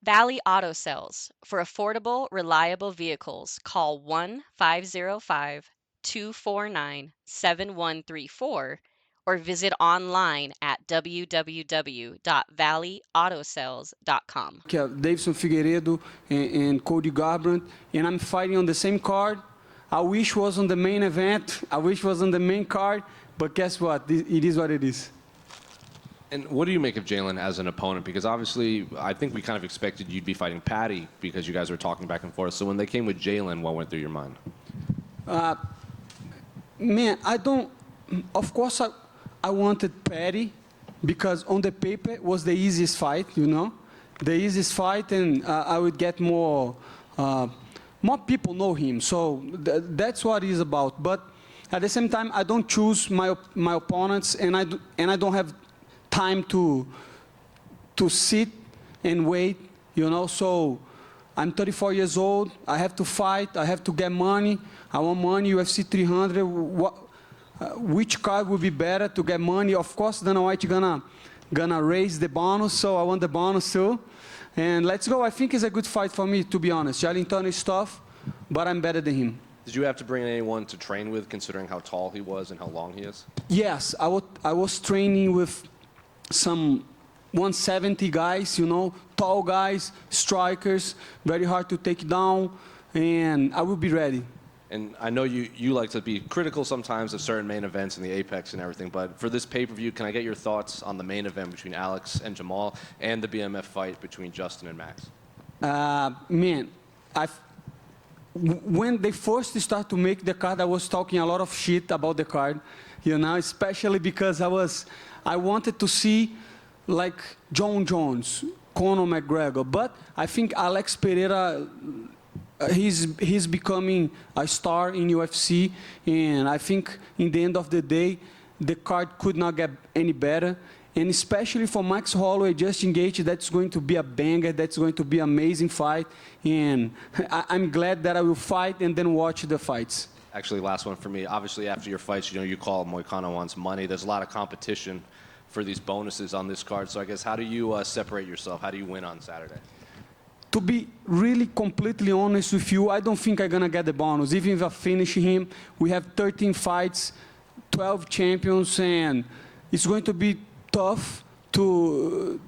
Valley Auto Sales. For affordable, reliable vehicles, call 1-505-249-7134 or visit online at www.valleyAutosales.com. Davidson Figueiredo and Cody Garbrandt, and I'm fighting on the same card. I wish was on the main event. I wish was on the main card, but guess what? It is what it is. And what do you make of Jalin as an opponent? Because obviously, I think we kind of expected you'd be fighting Patty because you guys were talking back and forth. So when they came with Jalin, what went through your mind? Man, I don't. Of course, I wanted Patty because on the paper it was the easiest fight, you know, the easiest fight, and I would get more. More people know him, so that's what it's about. But at the same time, I don't choose my opponents, and I don't have time to sit and wait, you know. So I'm 34 years old. I have to fight. I have to get money. I want money. UFC 300. Which card would be better to get money? Of course, Dana White gonna raise the bonus, so I want the bonus too. And let's go. I think it's a good fight for me, to be honest. Jalin Turner is tough, but I'm better than him. Did you have to bring anyone to train with, considering how tall he was and how long he is? Yes, I was training with some 170 guys, you know, tall guys, strikers, very hard to take down, and I will be ready. And I know you like to be critical sometimes of certain main events in the Apex and everything, but for this pay-per-view, can I get your thoughts on the main event between Alex and Jamal and the BMF fight between Justin and Max? Man, when they first started to make the card, I was talking a lot of shit about the card, you know, especially because I wanted to see like John Jones, Conor McGregor, but I think Alex Pereira, he's becoming a star in UFC, and I think in the end of the day, the card could not get any better. And especially for Max Holloway, Justin Gaethje, that's going to be a banger. That's going to be an amazing fight. And I'm glad that I will fight and then watch the fights. Actually, last one for me. Obviously, after your fights, you know, you call Moicano wants money. There's a lot of competition for these bonuses on this card. So I guess, how do you separate yourself? How do you win on Saturday? To be really completely honest with you, I don't think I'm going to get the bonus. Even if I finish him, we have 13 fights, 12 champions, and it's going to be tough to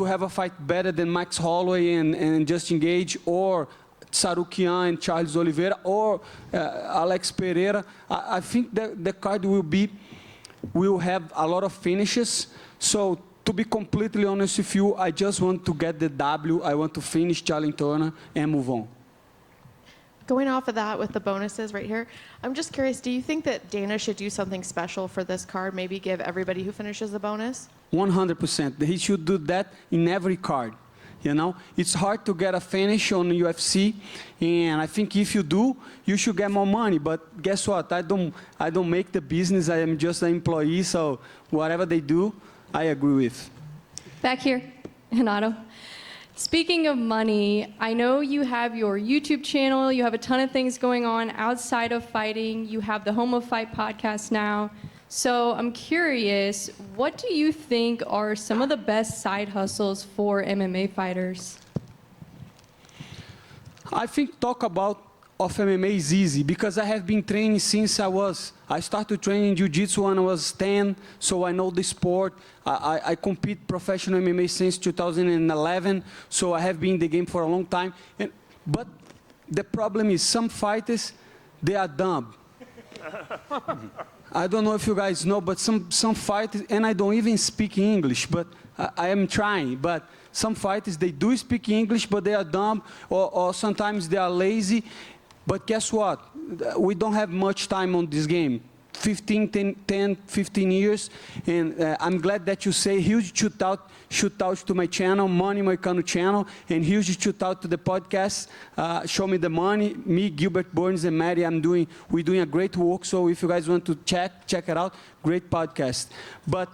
have a fight better than Max Holloway and Justin Gaethje, or Tsarukian and Charles Oliveira, or Alex Pereira. I think that the card will have a lot of finishes. So to be completely honest with you, I just want to get the W. I want to finish Jalin Turner and move on. Going off of that with the bonuses right here, I'm just curious, do you think that Dana should do something special for this card, maybe give everybody who finishes a bonus? 100%. He should do that in every card. You know, it's hard to get a finish on UFC, and I think if you do, you should get more money. But guess what? I don't make the business. I am just an employee, so whatever they do, I agree with. Back here, Renato. Speaking of money, I know you have your YouTube channel, you have a ton of things going on outside of fighting, you have the Home of Fight podcast now. So I'm curious, what do you think are some of the best side hustles for MMA fighters? I think talk about of MMA is easy because I have been training since I started training Jiu-Jitsu when I was 10, so I know the sport. I compete professional MMA since 2011, so I have been in the game for a long time. But the problem is some fighters, they are dumb. I don't know if you guys know, but some fighters, and I don't even speak English, but I am trying. But some fighters, they do speak English, but they are dumb, or sometimes they are lazy. But guess what? We don't have much time on this game. 15 years, and I'm glad that you say huge shout out to my channel, Money Moicano channel, and huge shout out to the podcast, Show Me the Money. Me, Gilbert Burns, and Maddie, we're doing a great work, so if you guys want to check it out, great podcast. But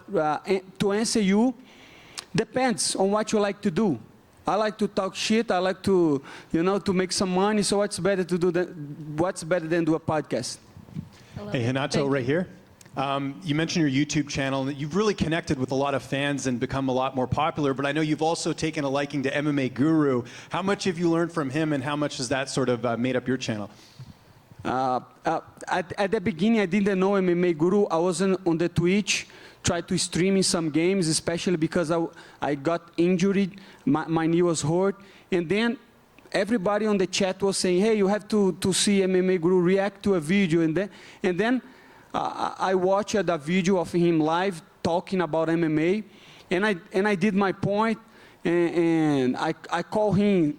to answer you, depends on what you like to do. I like to talk shit. I like to, to make some money. So what's better than do a podcast? Hey, Renato, right here. You mentioned your YouTube channel, and you've really connected with a lot of fans and become a lot more popular, but I know you've also taken a liking to MMA Guru. How much have you learned from him, and how much has that sort of made up your channel? At the beginning, I didn't know MMA Guru. I wasn't on the Twitch, tried to stream in some games, especially because I got injured. My knee was hurt. And then everybody on the chat was saying, hey, you have to see MMA Guru react to a video. And then I watched a video of him live talking about MMA. And I did my point, and I called him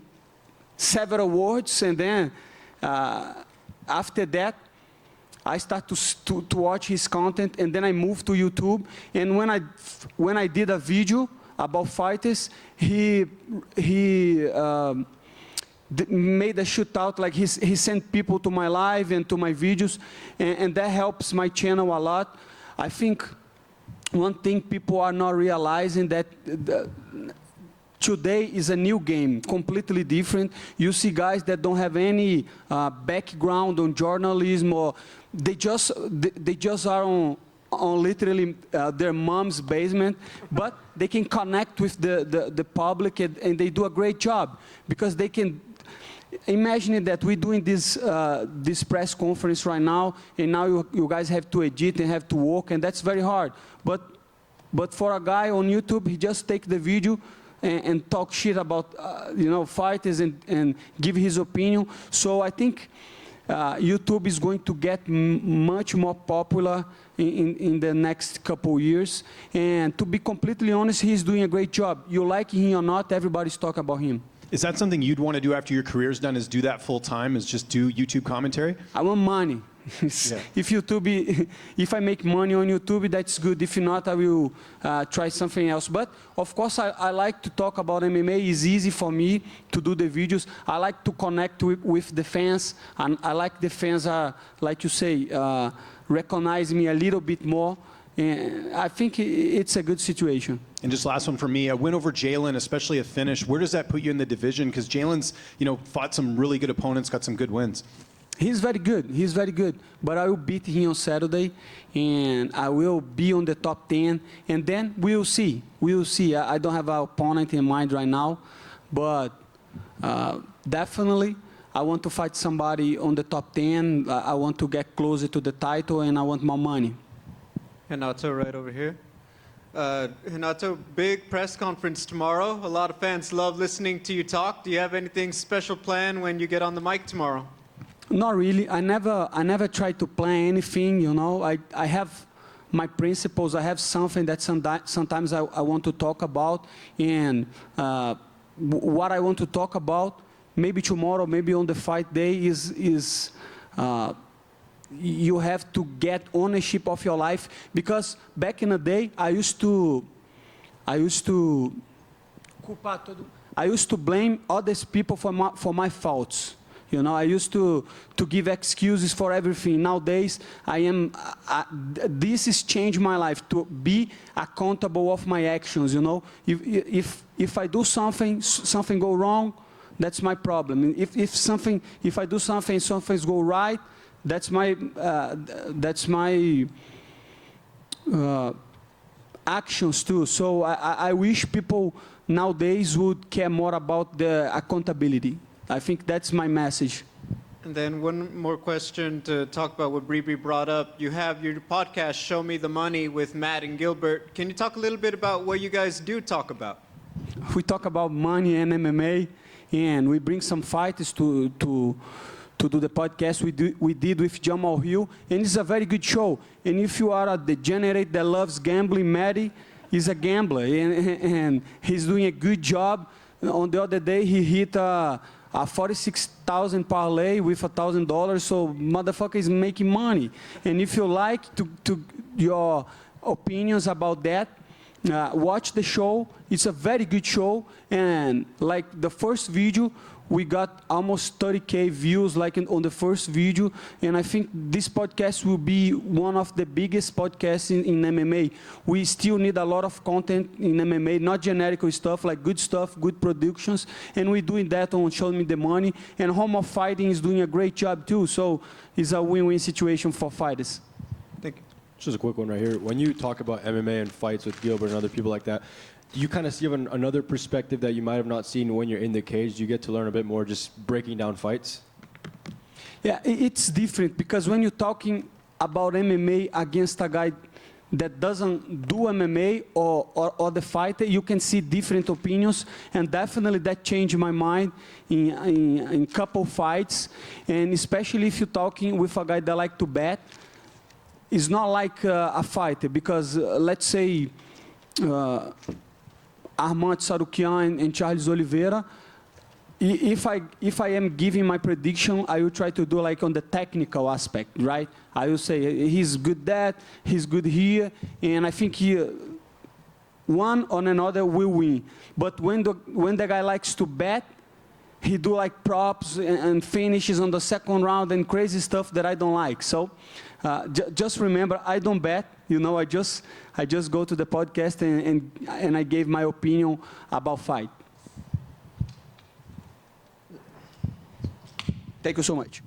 several words, and then after that, I started to watch his content, and then I moved to YouTube. And when I did a video about fighters, he made a shootout, like he sent people to my live and to my videos, and that helps my channel a lot. I think one thing people are not realizing that today is a new game, completely different. You see guys that don't have any background on journalism, or they just are on literally their mom's basement, but they can connect with the public, and they do a great job because they can. Imagine that we're doing this press conference right now, and now you guys have to edit and have to work, and that's very hard. But for a guy on YouTube, he just take the video and talk shit about fighters and give his opinion. So I think YouTube is going to get much more popular in the next couple years. And to be completely honest, he's doing a great job. You like him or not, everybody's talking about him. Is that something you'd want to do after your career's done, is do that full time, is just do YouTube commentary? I want money. Yeah. If I make money on YouTube, that's good. If not, I will try something else. But of course, I like to talk about MMA. It's easy for me to do the videos. I like to connect with the fans. And I like the fans like you say, recognize me a little bit more. And I think it's a good situation. And just last one for me, a win over Jalin, especially a finish. Where does that put you in the division? Because Jalin's, fought some really good opponents, got some good wins. He's very good. He's very good. But I will beat him on Saturday, and I will be on the top 10. And then we'll see. We'll see. I don't have an opponent in mind right now, but definitely I want to fight somebody on the top 10. I want to get closer to the title, and I want more money. Renato, right over here. Renato, big press conference tomorrow. A lot of fans love listening to you talk. Do you have anything special planned when you get on the mic tomorrow? Not really. I never try to plan anything, I have my principles. I have something that sometimes I want to talk about. And what I want to talk about, maybe tomorrow, maybe on the fight day, is you have to get ownership of your life. Because back in the day, I used to blame other people for my faults. I used to give excuses for everything. Nowadays, this has changed my life, to be accountable of my actions. If I do something go wrong, that's my problem. If I do something go right, that's my actions too. So I wish people nowadays would care more about the accountability. I think that's my message. And then one more question to talk about what Bree brought up. You have your podcast, Show Me the Money, with Matt and Gilbert. Can you talk a little bit about what you guys do talk about? We talk about money and MMA, and we bring some fighters to do the podcast. We did with Jamal Hill, and it's a very good show. And if you are a degenerate that loves gambling, Matty is a gambler, and he's doing a good job. On the other day, he hit a 46,000 parlay with $1,000, so motherfucker is making money. And if you like to your opinions about that, watch the show. It's a very good show, and like the first video, we got almost 30K views on the first video, and I think this podcast will be one of the biggest podcasts in MMA. We still need a lot of content in MMA, not generic stuff, like good stuff, good productions, and we're doing that on Show Me the Money, and Home of Fighting is doing a great job too, so it's a win-win situation for fighters. Thank you. Just a quick one right here. When you talk about MMA and fights with Gilbert and other people like that, do you kind of see another perspective that you might have not seen when you're in the cage? Do you get to learn a bit more just breaking down fights? Yeah, it's different because when you're talking about MMA against a guy that doesn't do MMA or the fighter, you can see different opinions, and definitely that changed my mind in couple fights, and especially if you're talking with a guy that like to bet. It's not like a fighter, because let's say Armand Sarukian and Charles Oliveira, if I am giving my prediction, I will try to do like on the technical aspect, right? I will say he's good that, he's good here, and I think one or another will win. But when the guy likes to bet, he do like props and finishes on the second round and crazy stuff that I don't like. So just remember, I don't bet. You know, I just go to the podcast and I gave my opinion about fight. Thank you so much.